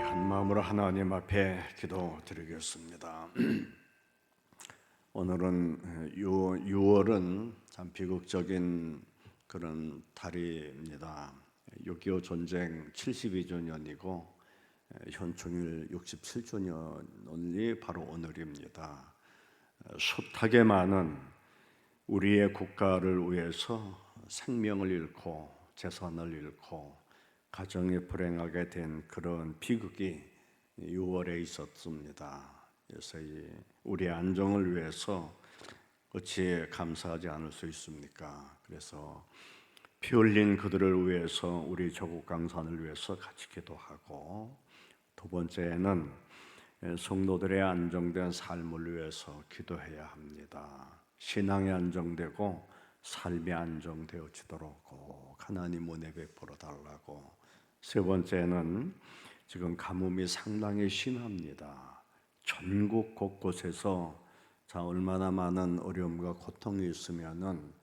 한 마음으로 하나님 앞에 기도드리겠습니다. 오늘은 6월은 참 비극적인 그런 달입니다. 6.25 전쟁 72주년이고 현충일 67주년이 바로 오늘입니다. 숱하게 많은 우리의 국가를 위해서 생명을 잃고 재산을 잃고 가정이 불행하게 된 그런 비극이 6월에 있었습니다. 그래서 우리의 안정을 위해서 어찌 감사하지 않을 수 있습니까? 그래서 피 흘린 그들을 위해서 우리 조국 강산을 위해서 같이 기도하고, 두 번째는 성도들의 안정된 삶을 위해서 기도해야 합니다. 신앙이 안정되고 삶이 안정되어지도록 꼭 하나님 은혜 베풀어 달라고. 세 번째는 지금 가뭄이 상당히 심합니다. 전국 곳곳에서 얼마나 많은 어려움과 고통이 있으면은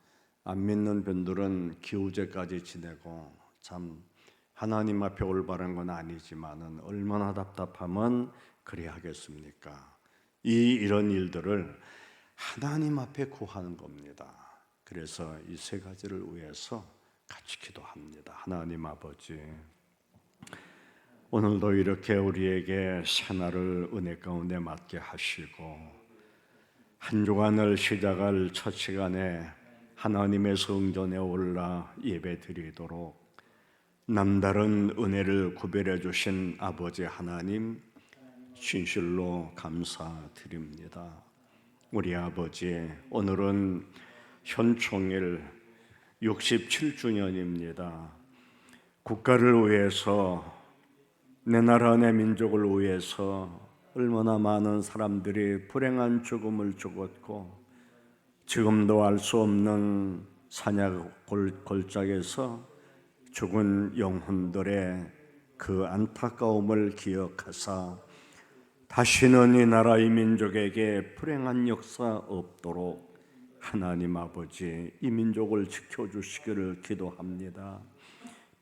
안 믿는 분들은 기우제까지 지내고, 참 하나님 앞에 올바른 건 아니지만은 얼마나 답답하면 그래야 하겠습니까? 이런 일들을 하나님 앞에 구하는 겁니다. 그래서 이 세 가지를 위해서 같이 기도합니다. 하나님 아버지, 오늘도 이렇게 우리에게 새날을 은혜 가운데 맞게 하시고, 한 주간을 시작할 첫 시간에 하나님의 성전에 올라 예배 드리도록 남다른 은혜를 구별해 주신 아버지 하나님, 진실로 감사드립니다. 우리 아버지, 오늘은 현충일 67주년입니다. 국가를 위해서, 내 나라 내 민족을 위해서 얼마나 많은 사람들이 불행한 죽음을 죽었고, 지금도 알 수 없는 산약 골짜기에서 죽은 영혼들의 그 안타까움을 기억하사 다시는 이 나라 이 민족에게 불행한 역사 없도록 하나님 아버지, 이 민족을 지켜주시기를 기도합니다.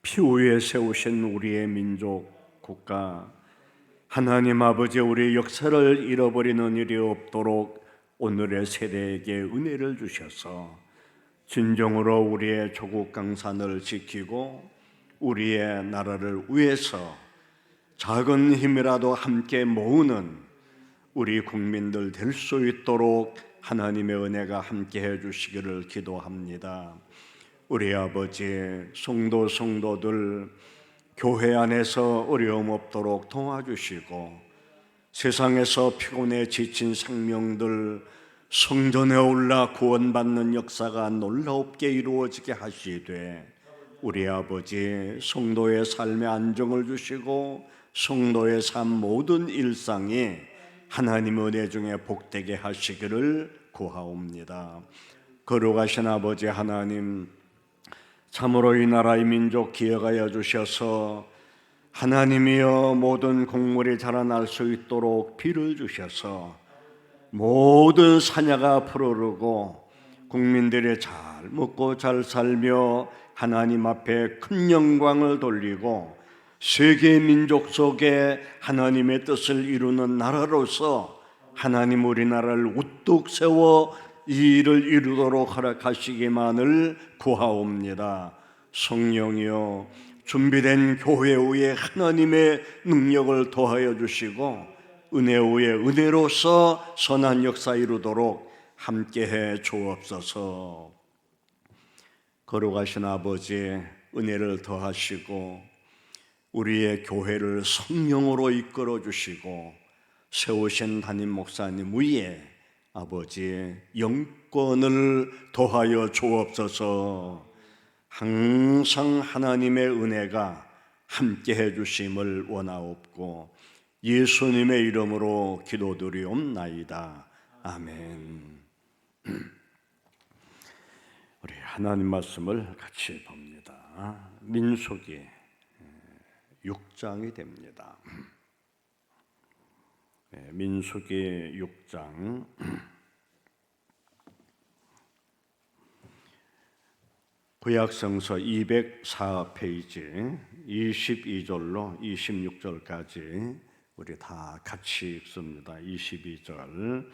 피 위에 세우신 우리의 민족 국가, 하나님 아버지, 우리 역사를 잃어버리는 일이 없도록 오늘의 세대에게 은혜를 주셔서 진정으로 우리의 조국 강산을 지키고 우리의 나라를 위해서 작은 힘이라도 함께 모으는 우리 국민들 될 수 있도록 하나님의 은혜가 함께 해주시기를 기도합니다. 우리 아버지, 성도들 교회 안에서 어려움 없도록 도와주시고, 세상에서 피곤해 지친 생명들 성전에 올라 구원받는 역사가 놀랍게 이루어지게 하시되, 우리 아버지, 성도의 삶에 안정을 주시고 성도의 삶 모든 일상이 하나님의 은혜 중에 복되게 하시기를 구하옵니다. 거룩하신 아버지 하나님, 참으로 이 나라 이 민족 기억하여 주셔서 하나님이여 모든 곡물이 자라날 수 있도록 비를 주셔서 모든 사냐가 푸르르고 국민들이 잘 먹고 잘 살며 하나님 앞에 큰 영광을 돌리고 세계 민족 속에 하나님의 뜻을 이루는 나라로서 하나님 우리나라를 우뚝 세워 이 일을 이루도록 허락하시기만을 구하옵니다. 성령이여, 준비된 교회 위에 하나님의 능력을 더하여 주시고 은혜 위에 은혜로서 선한 역사 이루도록 함께해 주옵소서. 거룩하신 아버지, 은혜를 더하시고 우리의 교회를 성령으로 이끌어 주시고 세우신 담임 목사님 위에 아버지 영권을 더하여 주옵소서. 항상 하나님의 은혜가 함께해 주심을 원하옵고 예수님의 이름으로 기도드리옵나이다. 아멘. 우리 하나님 말씀을 같이 봅니다. 민수기 6장이 됩니다. 민수기 6장 구약성서 204페이지 22절로 26절까지 우리 다 같이 읽습니다. 22절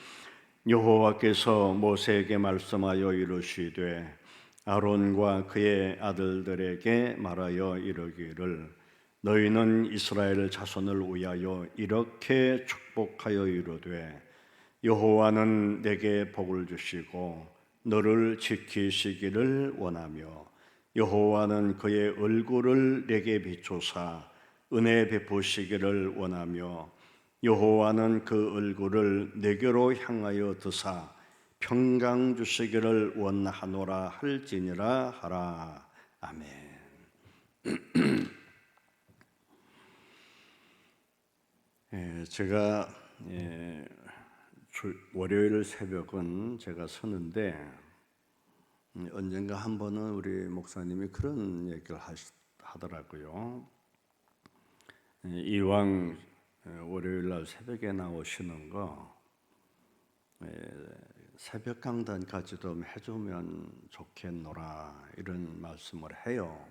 여호와께서 모세에게 말씀하여 이르시되 아론과 그의 아들들에게 말하여 이르기를 너희는 이스라엘 자손을 위하여 이렇게 축복하여 이르되 여호와는 내게 복을 주시고 너를 지키시기를 원하며 여호와는 그의 얼굴을 내게 비추사 은혜 베푸시기를 원하며 여호와는 그 얼굴을 내게로 향하여 드사 평강 주시기를 원하노라 할지니라 하라. 아멘. 제가 월요일 새벽은 제가 서는데 언젠가 한 번은 우리 목사님이 그런 얘기를 하더라고요. 이왕 월요일 날 새벽에 나오시는 거 새벽 강단까지 좀 해주면 좋겠노라 이런 말씀을 해요.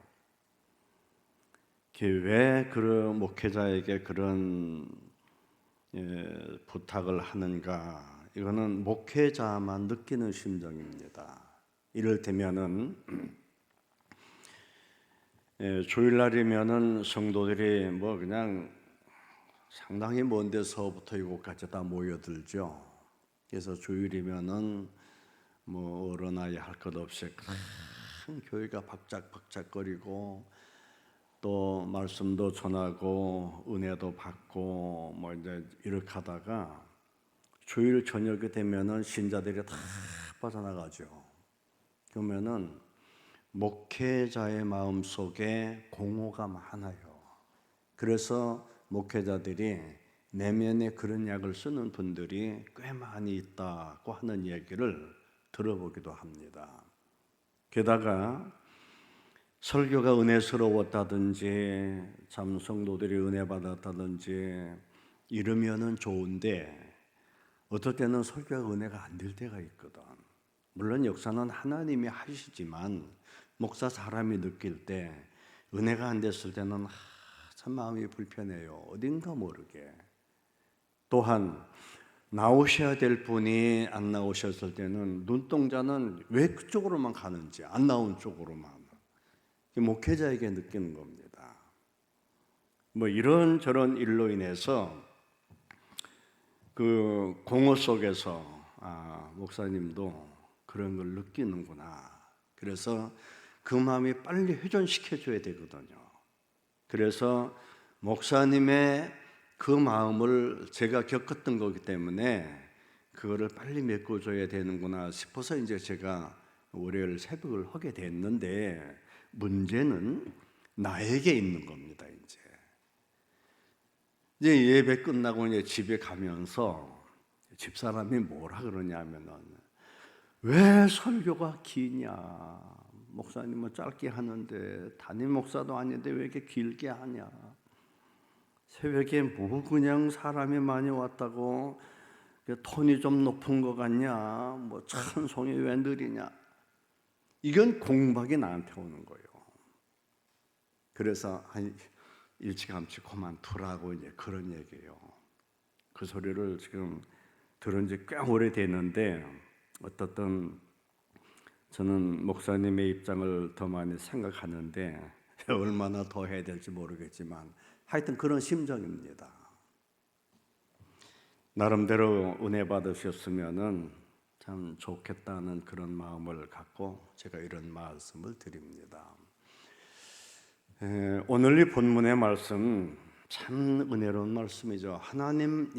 왜 그런 목회자에게 그런 부탁을 하는가? 이거는 목회자만 느끼는 심정입니다. 이를테면은 주일날이면은 성도들이 뭐 그냥 상당히 먼 데서부터 이곳까지 다 모여들죠. 그래서 주일이면은 뭐 어른아이 할 것 없이 큰 교회가 박작박작거리고 또 말씀도 전하고 은혜도 받고 뭐 이제 이렇게 하다가 주일 저녁이 되면은 신자들이 다 빠져나가죠. 그러면은 목회자의 마음 속에 공허가 많아요. 그래서 목회자들이 내면에 그런 약을 쓰는 분들이 꽤 많이 있다고 하는 얘기를 들어보기도 합니다. 게다가 설교가 은혜스러웠다든지 참 성도들이 은혜 받았다든지 이러면은 좋은데 어떨 때는 설교가 은혜가 안 될 때가 있거든. 물론 역사는 하나님이 하시지만 목사 사람이 느낄 때 은혜가 안 됐을 때는 참 마음이 불편해요. 어딘가 모르게. 또한 나오셔야 될 분이 안 나오셨을 때는 눈동자는 왜 그쪽으로만 가는지 안 나온 쪽으로만 목회자에게 느끼는 겁니다. 뭐 이런저런 일로 인해서 그 공허 속에서 목사님도 그런 걸 느끼는구나. 그래서 그 마음이 빨리 회전시켜줘야 되거든요. 그래서 목사님의 그 마음을 제가 겪었던 거기 때문에 그거를 빨리 메꿔줘야 되는구나 싶어서 이제 제가 월요일 새벽을 하게 됐는데 문제는 나에게 있는 겁니다. 이제 예배 끝나고 이제 집에 가면서 집사람이 뭐라 그러냐면은 왜 설교가 기냐? 목사님은 짧게 하는데 담임 목사도 아닌데 왜 이렇게 길게 하냐? 새벽에 뭐 그냥 사람이 많이 왔다고 톤이 좀 높은 것 같냐? 뭐 찬송이 왜 느리냐? 이건 공박이 나한테 오는 거예요. 그래서 일찌감치 그만두라고 이제 그런 얘기예요. 그 소리를 지금 들은 지 꽤 오래됐는데 어떻든 저는 목사님의 입장을 더 많이 생각하는데 얼마나 더 해야 될지 모르겠지만 하여튼 그런 심정입니다. 나름대로 은혜 받으셨으면은 참 좋겠다는 그런 마음을 갖고 제가 이런 말씀을 드립니다. 오늘 이 본문의 말씀 참 은혜로운 말씀이죠. 하나님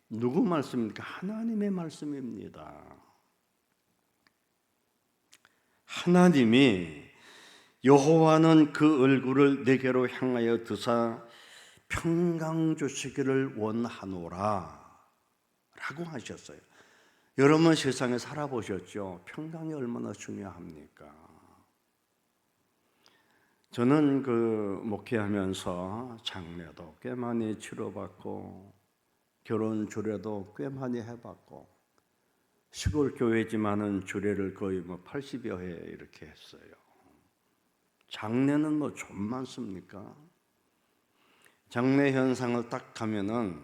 누구 말씀입니까? 하나님의 말씀입니다. 하나님이 여호와는 그 얼굴을 내게로 향하여 드사 평강 주시기를 원하노라 라고 하셨어요. 여러분 세상에 살아보셨죠? 평강이 얼마나 중요합니까? 저는 그 목회하면서 장례도 꽤 많이 치러봤고 결혼 주례도 꽤 많이 해봤고 시골 교회지만은 주례를 거의 80여 회 이렇게 했어요. 장래는 뭐 좀 많습니까? 장래 현상을 딱 가면은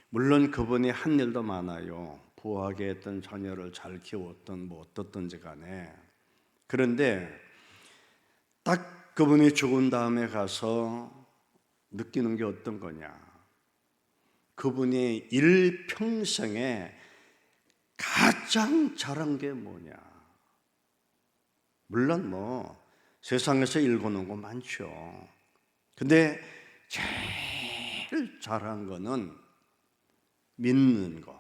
물론 그분이 한 일도 많아요. 부하게 했던 자녀를 잘 키웠던 뭐 어떻든지 간에. 그런데 딱 그분이 죽은 다음에 가서 느끼는 게 어떤 거냐? 그분이 일평생에 가장 잘한 게 뭐냐? 물론 뭐 세상에서 읽어놓은 거 많죠. 근데 제일 잘한 거는 믿는 거,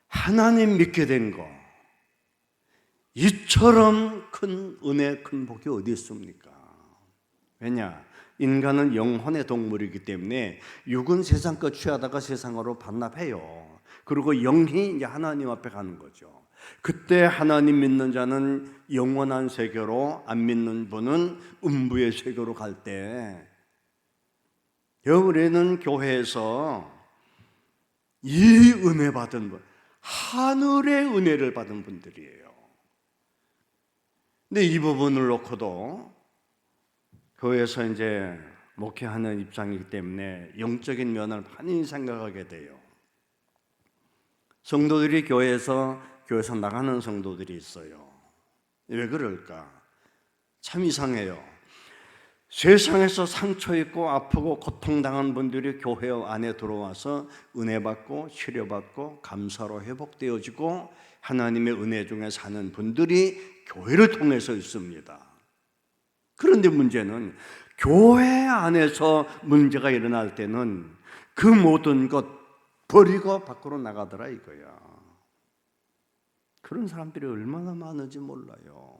하나님 믿게 된 거. 이처럼 큰 은혜, 큰 복이 어디 있습니까? 왜냐? 인간은 영혼의 동물이기 때문에 육은 세상 것 취하다가 세상으로 반납해요. 그리고 영이 이제 하나님 앞에 가는 거죠. 그때 하나님 믿는 자는 영원한 세계로, 안 믿는 분은 음부의 세계로 갈 때, 우리는 교회에서 이 은혜 받은 분, 하늘의 은혜를 받은 분들이에요. 근데 이 부분을 놓고도 교회에서 이제 목회하는 입장이기 때문에 영적인 면을 많이 생각하게 돼요. 성도들이 교회에서 나가는 성도들이 있어요. 왜 그럴까? 참 이상해요. 세상에서 상처 있고 아프고 고통당한 분들이 교회 안에 들어와서 은혜 받고 치료받고 감사로 회복되어지고 하나님의 은혜 중에 사는 분들이 교회를 통해서 있습니다. 그런데 문제는 교회 안에서 문제가 일어날 때는 그 모든 것 버리고 밖으로 나가더라 이거야. 그런 사람들이 얼마나 많은지 몰라요.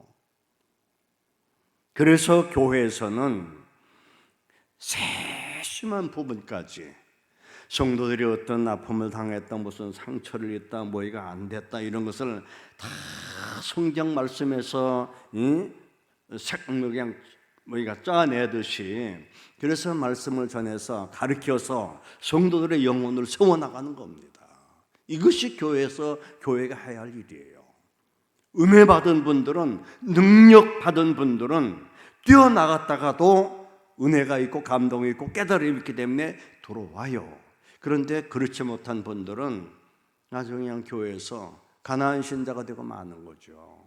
그래서 교회에서는 세심한 부분까지 성도들이 어떤 아픔을 당했다, 무슨 상처를 입다, 뭐가 안 됐다 이런 것을 다 성경 말씀에서 그냥 뭐가 짜내듯이 그래서 말씀을 전해서 가르쳐서 성도들의 영혼을 세워나가는 겁니다. 이것이 교회가 해야 할 일이에요. 은혜 받은 분들은, 능력 받은 분들은 뛰어나갔다가도 은혜가 있고 감동이 있고 깨달음이 있기 때문에 들어와요. 그런데 그렇지 못한 분들은 나중에 그냥 교회에서 가난한 신자가 되고 마는 거죠.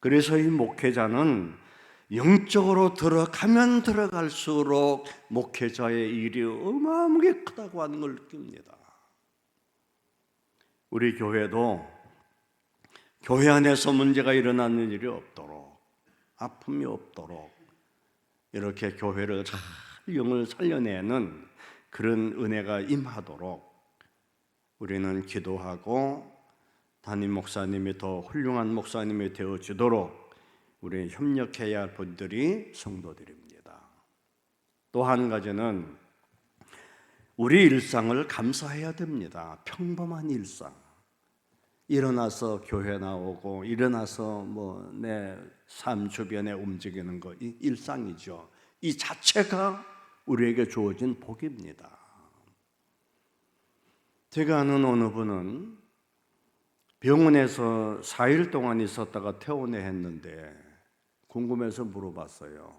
그래서 이 목회자는 영적으로 들어가면 들어갈수록 목회자의 일이 어마어마하게 크다고 하는 걸 느낍니다. 우리 교회도 교회 안에서 문제가 일어나는 일이 없도록, 아픔이 없도록 이렇게 교회를 잘 영을 살려내는 그런 은혜가 임하도록 우리는 기도하고 담임 목사님이 더 훌륭한 목사님이 되어주도록 우리는 협력해야 할 분들이 성도들입니다. 또 한 가지는 우리 일상을 감사해야 됩니다. 평범한 일상. 일어나서 교회 나오고 일어나서 뭐 내 삶 주변에 움직이는 거, 이 일상이죠. 이 자체가 우리에게 주어진 복입니다. 제가 아는 어느 분은 병원에서 4일 동안 있었다가 퇴원해 했는데 궁금해서 물어봤어요.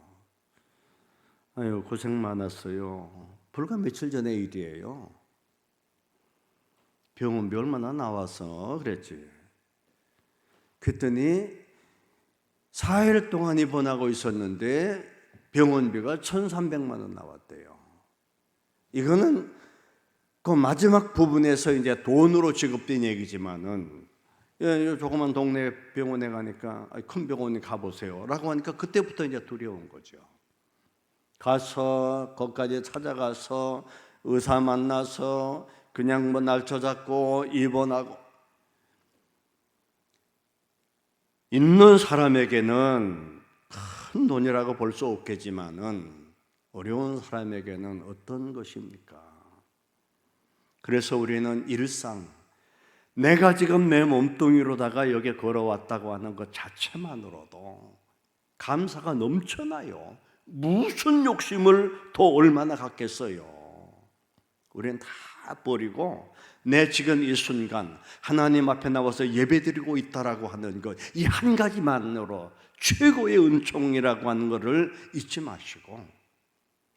아유, 고생 많았어요. 불과 며칠 전의 일이에요. 병원비 얼마나 나와서 그랬지. 그랬더니 4일 동안 입원하고 있었는데 병원비가 1,300만 원 나왔대요. 이거는 그 마지막 부분에서 이제 돈으로 지급된 얘기지만은 조그만 동네 병원에 가니까 큰 병원에 가보세요 라고 하니까 그때부터 이제 두려운 거죠. 가서 거기까지 찾아가서 의사 만나서 그냥 뭐 날짜 잡고 입원하고 있는 사람에게는 큰 돈이라고 볼 수 없겠지만은 어려운 사람에게는 어떤 것입니까? 그래서 우리는 일상, 내가 지금 내 몸뚱이로다가 여기 걸어왔다고 하는 것 자체만으로도 감사가 넘쳐나요. 무슨 욕심을 더 얼마나 갖겠어요. 우리는 다 버리고 내 지금 이 순간 하나님 앞에 나와서 예배드리고 있다라고 하는 것, 이 한 가지만으로 최고의 은총이라고 하는 것을 잊지 마시고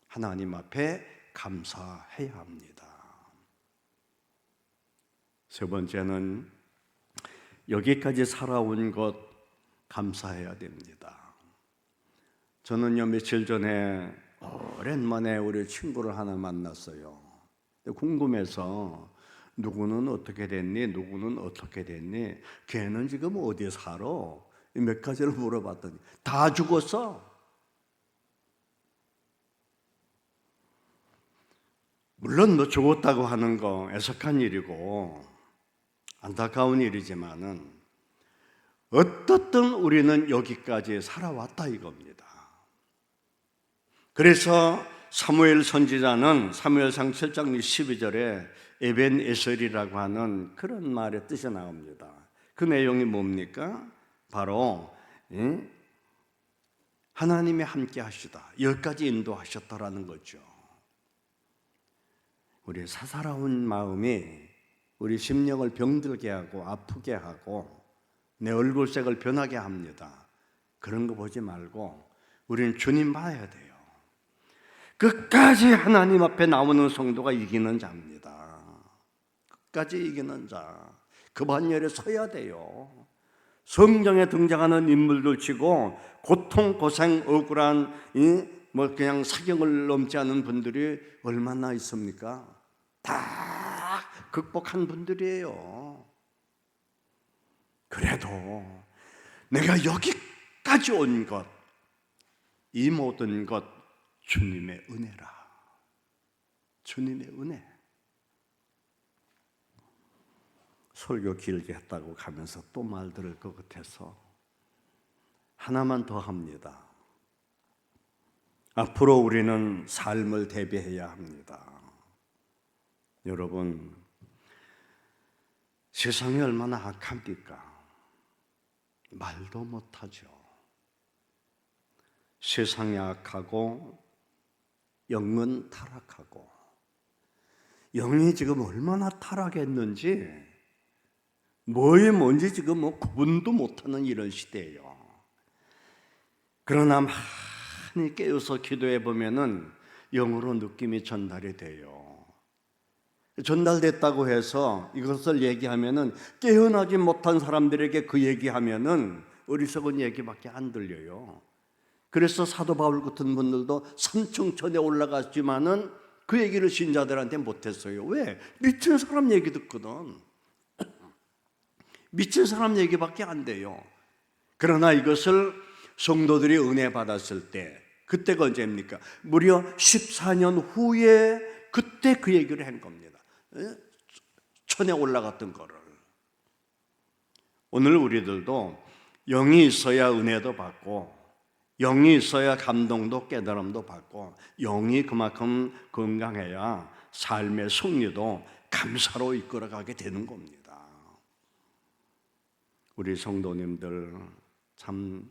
하나님 앞에 감사해야 합니다. 세 번째는 여기까지 살아온 것 감사해야 됩니다. 저는요 며칠 전에 오랜만에 우리 친구를 하나 만났어요. 궁금해서 누구는 어떻게 됐니? 누구는 어떻게 됐니? 걔는 지금 어디에 살아? 몇 가지를 물어봤더니 다 죽었어. 물론 뭐 죽었다고 하는 거 애석한 일이고 안타까운 일이지만은 어떻든 우리는 여기까지 살아왔다 이겁니다. 그래서 사무엘 선지자는 사무엘상 7장 12절에 에벤에셀이라고 하는 그런 말의 뜻이 나옵니다. 그 내용이 뭡니까? 바로 하나님이 함께 하시다, 여기까지 인도하셨다라는 거죠. 우리 사사로운 마음이 우리 심령을 병들게 하고 아프게 하고 내 얼굴색을 변하게 합니다. 그런 거 보지 말고 우리는 주님 봐야 돼요. 끝까지 하나님 앞에 나오는 성도가 이기는 자입니다. 끝까지 이기는 자, 그 반열에 서야 돼요. 성경에 등장하는 인물들 치고 고통, 고생, 억울한 그냥 사경을 넘지 않은 분들이 얼마나 있습니까? 다 극복한 분들이에요. 그래도 내가 여기까지 온 것, 이 모든 것 주님의 은혜라. 주님의 은혜. 설교 길게 했다고 가면서 또 말 들을 것 같아서 하나만 더 합니다. 앞으로 우리는 삶을 대비해야 합니다. 여러분, 세상이 얼마나 악합니까? 말도 못하죠. 세상이 악하고 영은 타락하고 영이 지금 얼마나 타락했는지 뭐에 뭔지 지금 구분도 못하는 이런 시대예요. 그러나 많이 깨어서 기도해 보면은 영으로 느낌이 전달이 돼요. 전달됐다고 해서 이것을 얘기하면은 깨어나지 못한 사람들에게 그 얘기하면은 어리석은 얘기밖에 안 들려요. 그래서 사도 바울 같은 분들도 삼층천에 올라갔지만은 그 얘기를 신자들한테 못했어요. 왜? 미친 사람 얘기 듣거든. 미친 사람 얘기밖에 안 돼요. 그러나 이것을 성도들이 은혜 받았을 때, 그때가 언제입니까? 무려 14년 후에 그때 그 얘기를 한 겁니다. 천에 올라갔던 거를. 오늘 우리들도 영이 있어야 은혜도 받고 영이 있어야 감동도 깨달음도 받고 영이 그만큼 건강해야 삶의 승리도 감사로 이끌어가게 되는 겁니다. 우리 성도님들 참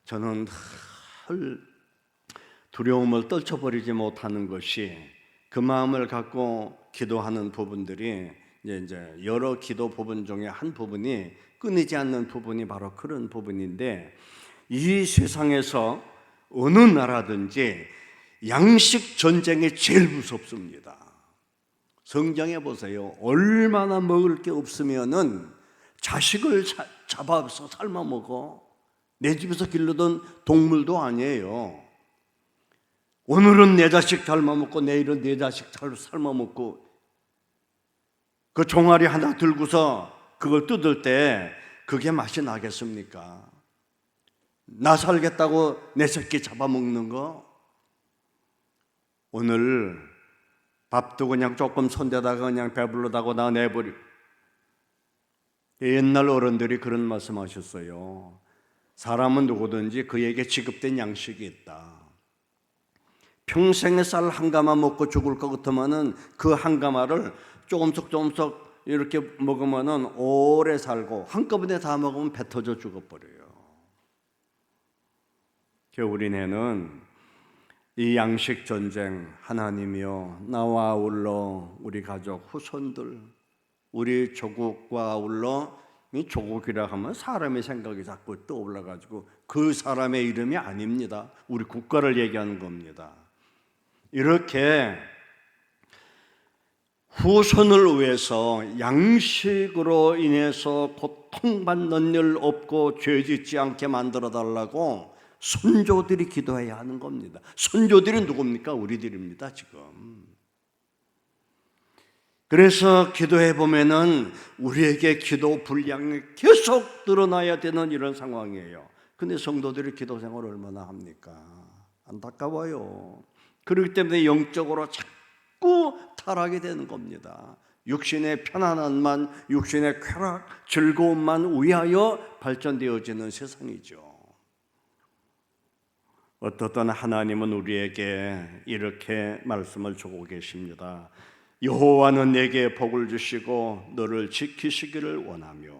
저는 두려움을 떨쳐버리지 못하는 것이 그 마음을 갖고 기도하는 부분들이 이제 여러 기도 부분 중에 한 부분이 끊이지 않는 부분이 바로 그런 부분인데 이 세상에서 어느 나라든지 양식 전쟁이 제일 무섭습니다. 성경에 보세요. 얼마나 먹을 게 없으면은 자식을 잡아서 삶아 먹어. 내 집에서 기르던 동물도 아니에요. 오늘은 내 자식 삶아 먹고 내일은 내 자식 삶아 먹고 그 종아리 하나 들고서 그걸 뜯을 때 그게 맛이 나겠습니까? 나 살겠다고 내 새끼 잡아먹는 거? 오늘 밥도 그냥 조금 손대다가 그냥 배불러다고 나 내버려. 옛날 어른들이 그런 말씀하셨어요. 사람은 누구든지 그에게 지급된 양식이 있다. 평생의 쌀 한 가마 먹고 죽을 것 같으면은 그 한 가마를 조금씩 이렇게 먹으면은 오래 살고 한꺼번에 다 먹으면 배 터져 죽어버려요. 우리네는 이 양식 전쟁, 하나님이여 나와 아울러 우리 가족 후손들, 우리 조국과 아울러 이 조국이라 하면 사람의 생각이 자꾸 떠올라가지고 그 사람의 이름이 아닙니다. 우리 국가를 얘기하는 겁니다. 이렇게 후손을 위해서 양식으로 인해서 고통받는 일 없고 죄짓지 않게 만들어 달라고 선조들이 기도해야 하는 겁니다. 선조들이 누굽니까? 우리들입니다, 지금. 그래서 기도해 보면은 우리에게 기도 분량이 계속 늘어나야 되는 이런 상황이에요. 근데 성도들이 기도 생활을 얼마나 합니까? 안타까워요. 그렇기 때문에 영적으로 자꾸 타락이 되는 겁니다. 육신의 편안함만, 육신의 쾌락, 즐거움만 위하여 발전되어지는 세상이죠. 어떻든 하나님은 우리에게 이렇게 말씀을 주고 계십니다. 여호와는 내게 복을 주시고 너를 지키시기를 원하며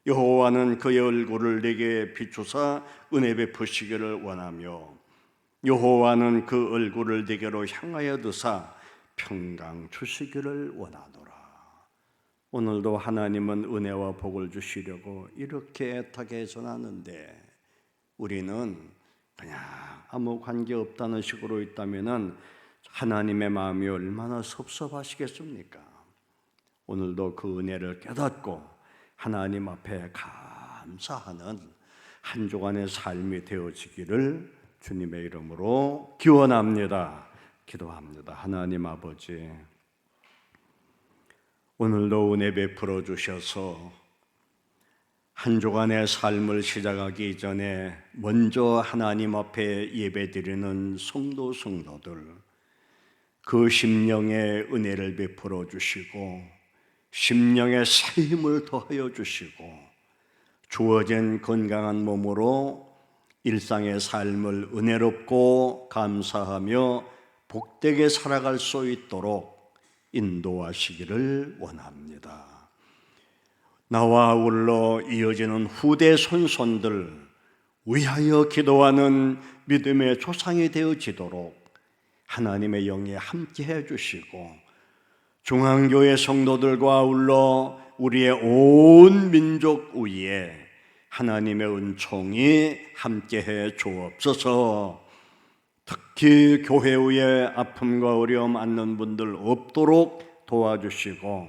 여호와는 그의 얼굴을 내게 비추사 은혜 베푸시기를 원하며 여호와는 그 얼굴을 내게로 향하여 드사 평강 주시기를 원하노라. 오늘도 하나님은 은혜와 복을 주시려고 이렇게 애타게 전하는데 우리는 그냥 아무 관계 없다는 식으로 있다면은 하나님의 마음이 얼마나 섭섭하시겠습니까? 오늘도 그 은혜를 깨닫고 하나님 앞에 감사하는 한 주간의 삶이 되어지기를 주님의 이름으로 기원합니다. 기도합니다. 하나님 아버지, 오늘도 은혜 베풀어 주셔서 한 주간의 삶을 시작하기 전에 먼저 하나님 앞에 예배드리는 성도들 그 심령의 은혜를 베풀어 주시고 심령의 새 힘을 더하여 주시고 주어진 건강한 몸으로 일상의 삶을 은혜롭고 감사하며 복되게 살아갈 수 있도록 인도하시기를 원합니다. 나와 아울러 이어지는 후대 손손들 위하여 기도하는 믿음의 조상이 되어지도록 하나님의 영이 함께해 주시고 중앙교회 성도들과 아울러 우리의 온 민족 위에 하나님의 은총이 함께해 주옵소서. 특히 교회 위에 아픔과 어려움 안는 분들 없도록 도와주시고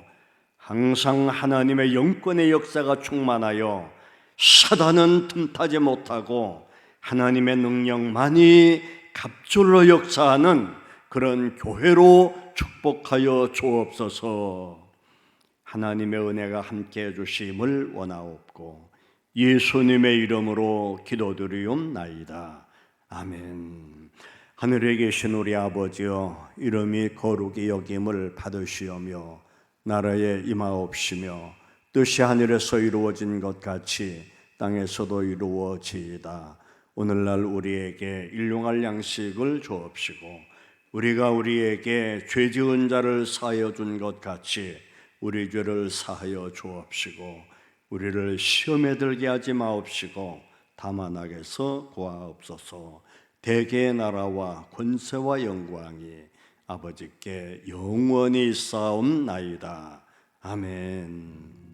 항상 하나님의 영권의 역사가 충만하여 사단은 틈타지 못하고 하나님의 능력만이 갑절로 역사하는 그런 교회로 축복하여 주옵소서. 하나님의 은혜가 함께해 주심을 원하옵고 예수님의 이름으로 기도드리옵나이다. 아멘. 하늘에 계신 우리 아버지여, 이름이 거룩히 여김을 받으시오며 나라에 임하옵시며 뜻이 하늘에서 이루어진 것 같이 땅에서도 이루어지이다. 오늘날 우리에게 일용할 양식을 주옵시고 우리가 우리에게 죄 지은 자를 사하여 준 것 같이 우리 죄를 사하여 주옵시고 우리를 시험에 들게 하지 마옵시고 다만 악에서 구하옵소서. 대개의 나라와 권세와 영광이 아버지께 영원히 있사옵나이다. 아멘.